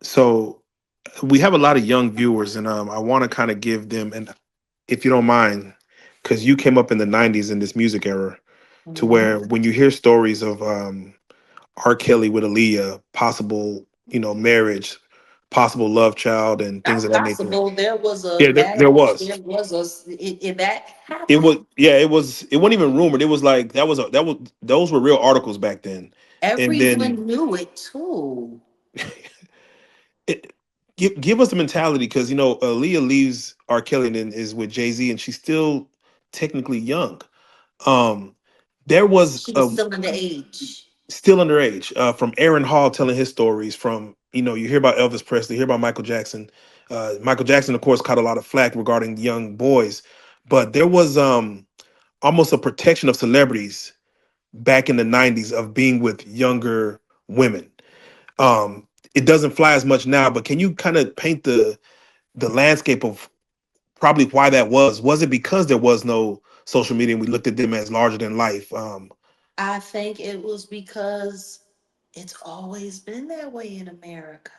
So we have a lot of young viewers, and I want to kind of give them, and if you don't mind, because you came up in the '90s in this music era, to Hmm. where when you hear stories of R. Kelly with Aaliyah, possible, marriage, possible love child, and things of Not that nature. possible. There was a Yeah, there marriage. was. There was that It happened. was, yeah, it was. It wasn't even rumored. It was like that was those were real articles back then. And then Everyone knew it too. it, give us the mentality because Aaliyah leaves R. Kelly and then is with Jay Z, and she's still technically young. Um, there was She was a still in the age. still underage, from Aaron Hall telling his stories. From you hear about Elvis Presley, hear about Michael Jackson. Michael Jackson, of course, caught a lot of flack regarding young boys, but there was almost a protection of celebrities back in the '90s of being with younger women. It doesn't fly as much now, but can you kind of paint the landscape of probably why that was? Was it because there was no social media and we looked at them as larger than life? I think it was because it's always been that way in America.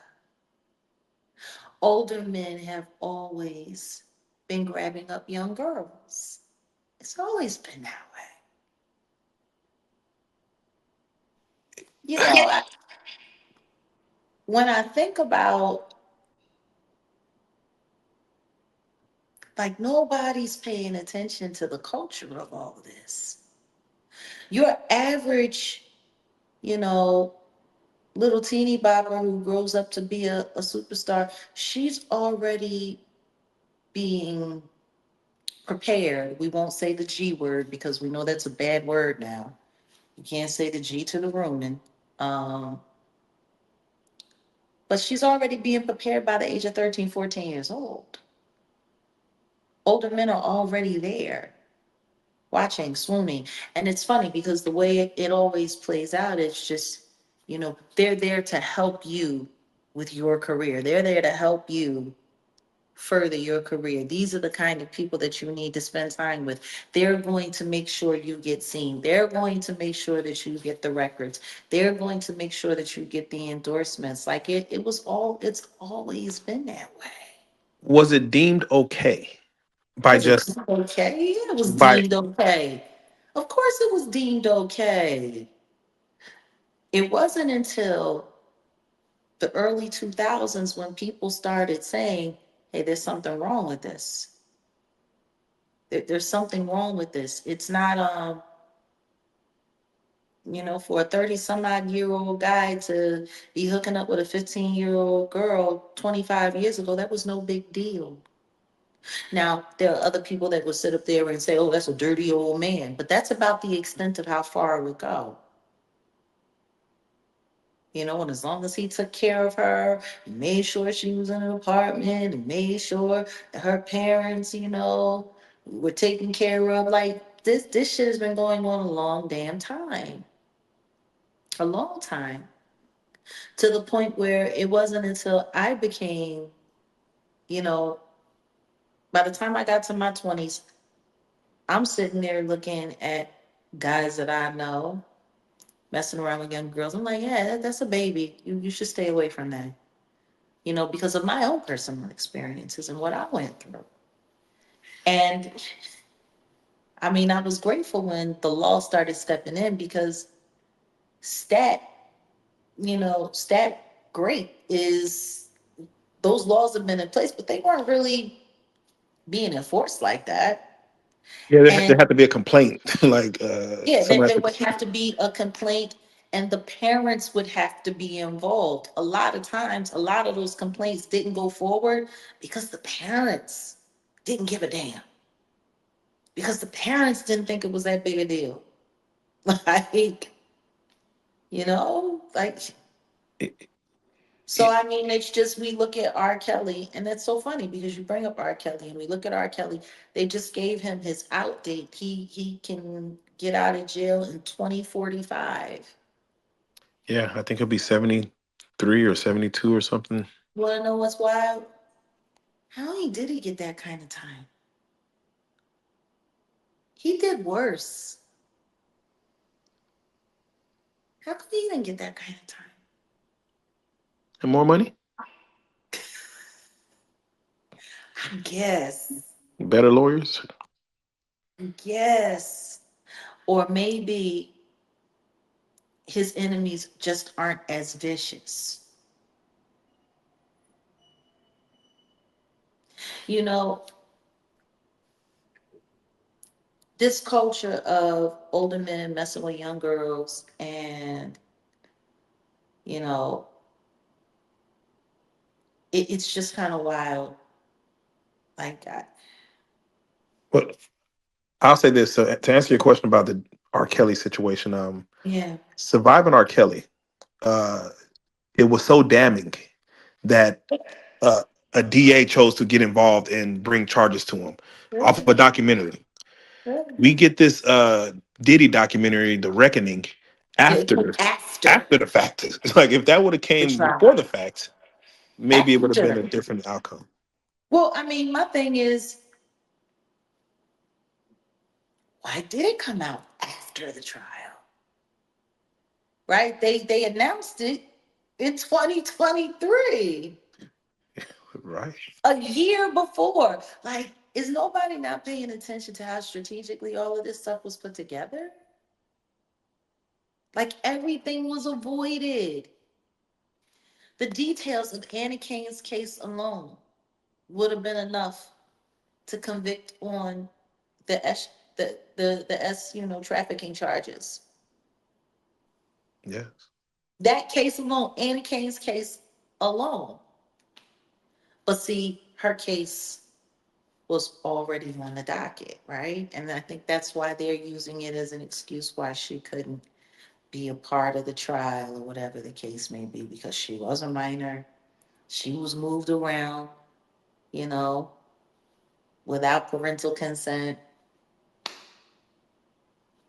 Older men have always been grabbing up young girls. It's always been that way. You know, when I think about, like, nobody's paying attention to the culture of all of this. Your average, you know, little teeny bopper who grows up to be a superstar, she's already being prepared. We won't say the G word because we know that's a bad word now. You can't say the G to the Roman. Um, but she's already being prepared by the age of 13, 14 years old. Older men are already there watching, swooning. And it's funny because the way it always plays out, it's just, they're there to help you with your career. They're there to help you further your career. These are the kind of people that you need to spend time with. They're going to make sure you get seen. They're going to make sure that you get the records. They're going to make sure that you get the endorsements. Like it's always been that way. Was it deemed okay by Was it just deemed okay? Yeah, it was by deemed okay. Of course it was deemed okay. It wasn't until the early 2000s when people started saying, hey, there's something wrong with this. There's something wrong with this. It's not, for a 30 some odd year old guy to be hooking up with a 15-year-old girl 25 years ago, that was no big deal. Now, there are other people that will sit up there and say, oh, that's a dirty old man. But that's about the extent of how far it would go. And as long as he took care of her, and made sure she was in an apartment, and made sure that her parents, were taken care of, like this shit has been going on a long damn time. A long time. To the point where it wasn't until I became, you know, by the time I got to my 20s, I'm sitting there looking at guys that I know messing around with young girls. I'm like, yeah, that's a baby. You should stay away from that. Because of my own personal experiences and what I went through. And I mean, I was grateful when the law started stepping in because stat, stat great is those laws have been in place, but they weren't really being enforced like that. yeah, there And had to be a complaint like yeah, somebody there had would to, have to be a complaint and the parents would have to be involved. A lot of times, a lot of those complaints didn't go forward because the parents didn't give a damn. Because the parents didn't think it was that big a deal. Like, like, it, so it, I mean, it's just we look at R. Kelly, and that's so funny because you bring up R. Kelly, and we look at R. Kelly. They just gave him his out date. He can get out of jail in 2045. yeah, I think it'll be 73 or 72 or something. You want to know what's wild? How did he get that kind of time? He did worse. How could he even get that kind of time? And more money. I guess. Better lawyers. Yes. Or maybe his enemies just aren't as vicious. You know, this culture of older men messing with young girls and, you know, it's just kind of wild. Like, But I'll say this to answer your question about the R. Kelly situation. yeah. Surviving R. Kelly, uh, it was so damning that uh, a DA chose to get involved and bring charges to him off of a Really? documentary. Really? We get this Diddy documentary, The Reckoning, Yeah, it came after after after the fact. Like if that would have the came before trial. the fact, maybe it would have been a After. different outcome. Well, I mean, my thing is, why did it come out after the trial? Right? They announced it in 2023, Right. a year before. Like, is nobody not paying attention to how strategically all of this stuff was put together? Like everything was avoided. The details of Annie Kane's case alone would have been enough to convict on the S the S trafficking charges. Yes. That case alone, Annie Kane's case alone. But see, her case was already on the docket, right? And I think that's why they're using it as an excuse why she couldn't be a part of the trial or whatever the case may be, because she was a minor. She was moved around, you know, without parental consent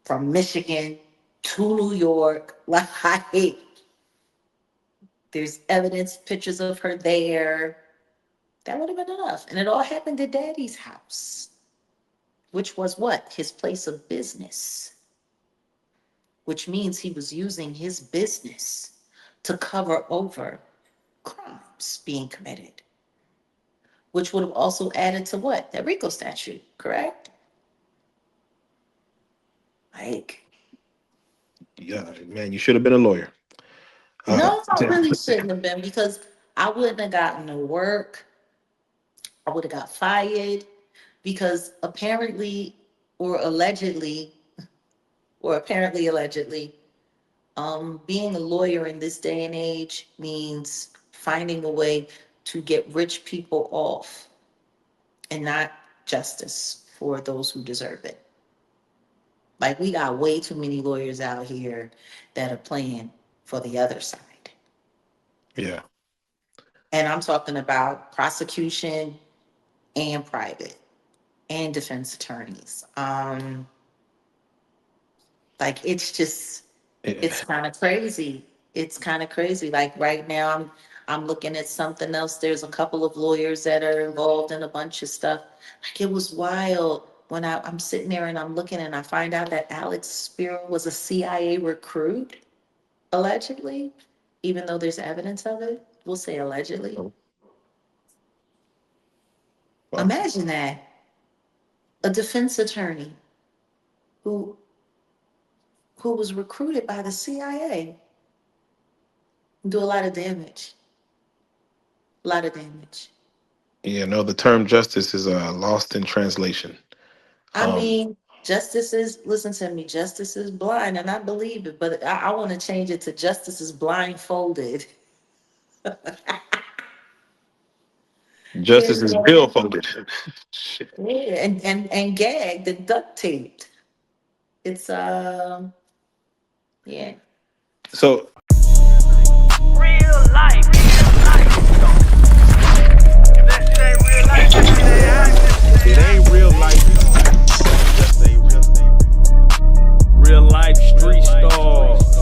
from Michigan to New York. Like, there's evidence, pictures of her there. That would have been enough. And it all happened at Daddy's house, which was what? His place of business, which means he was using his business to cover over crimes being committed, which would have also added to what? That RICO statute, correct? Like, Yeah, man, you should have been a lawyer. no, I Yeah. really shouldn't have been, because I wouldn't have gotten to work. I would have got fired because apparently, or allegedly, allegedly, being a lawyer in this day and age means finding a way to get rich people off and not justice for those who deserve it. Like, we got way too many lawyers out here that are playing for the other side. Yeah. And I'm talking about prosecution and private and defense attorneys. Like, it's just, Yeah. it's kind of crazy. It's kind of crazy. Like right now, I'm looking at something else. There's a couple of lawyers that are involved in a bunch of stuff. Like, it was wild when I'm sitting there and I'm looking and I find out that Alex Spiro was a CIA recruit, allegedly, even though there's evidence of it. We'll say allegedly. Oh, well, Imagine that, a defense attorney who was recruited by the CIA do a lot of damage. A lot of damage. yeah, no, the term justice is lost in translation. I Um, mean, justice is, listen to me, justice is blind, and I believe it, but I want to change it to justice is blindfolded. justice You is know? billfolded. Shit. Yeah, and gagged and duct taped. It's yeah. So Real life. That shit ain't real life. That shit It ain't real life. Just say real. Real life street stars.